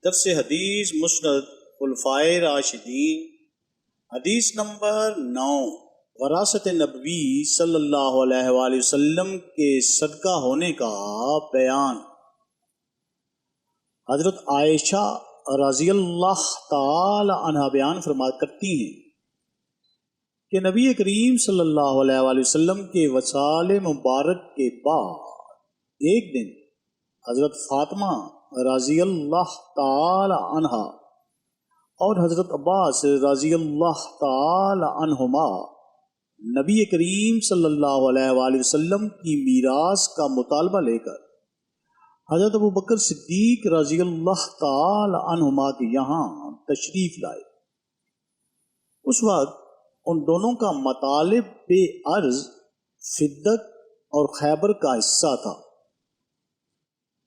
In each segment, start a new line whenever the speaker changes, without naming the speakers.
درس حدیث مسند خلفائے راشدین، حدیث نمبر 9، وراثت نبوی صلی اللہ علیہ وآلہ وسلم کے صدقہ ہونے کا بیان۔ حضرت عائشہ رضی اللہ تعالی عنہ بیان فرما کرتی ہیں کہ نبی کریم صلی اللہ علیہ وآلہ وسلم کے وصال مبارک کے بعد ایک دن حضرت فاطمہ رضی اللہ تعالی عنہ اور حضرت عباس رضی اللہ تعالی عنہما نبی کریم صلی اللہ علیہ وآلہ وسلم کی میراث کا مطالبہ لے کر حضرت ابو بکر صدیق رضی اللہ تعالی عنہما کے یہاں تشریف لائے۔ اس وقت ان دونوں کا مطالب بے عرض فدق اور خیبر کا حصہ تھا۔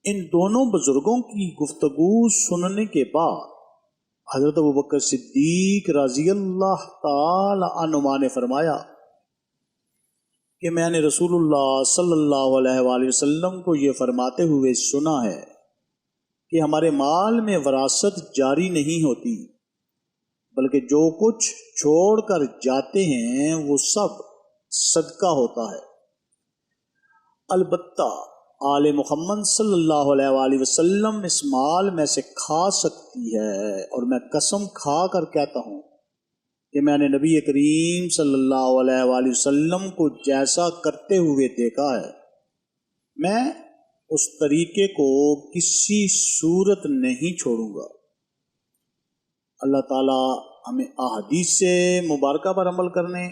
ان دونوں بزرگوں کی گفتگو سننے کے بعد حضرت ابو بکر صدیق رضی اللہ تعالی عنہما نے فرمایا کہ میں نے رسول اللہ صلی اللہ علیہ وآلہ وسلم کو یہ فرماتے ہوئے سنا ہے کہ ہمارے مال میں وراثت جاری نہیں ہوتی، بلکہ جو کچھ چھوڑ کر جاتے ہیں وہ سب صدقہ ہوتا ہے۔ البتہ آل محمد صلی اللہ علیہ وآلہ وسلم اس مال میں سے کھا سکتی ہے، اور میں قسم کھا کر کہتا ہوں کہ میں نے نبی کریم صلی اللہ علیہ وآلہ وسلم کو جیسا کرتے ہوئے دیکھا ہے، میں اس طریقے کو کسی صورت نہیں چھوڑوں گا۔ اللہ تعالی ہمیں احادیث مبارکہ پر عمل کرنے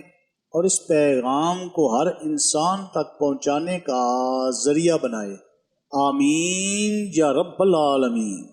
اور اس پیغام کو ہر انسان تک پہنچانے کا ذریعہ بنائے، آمین یا رب العالمین۔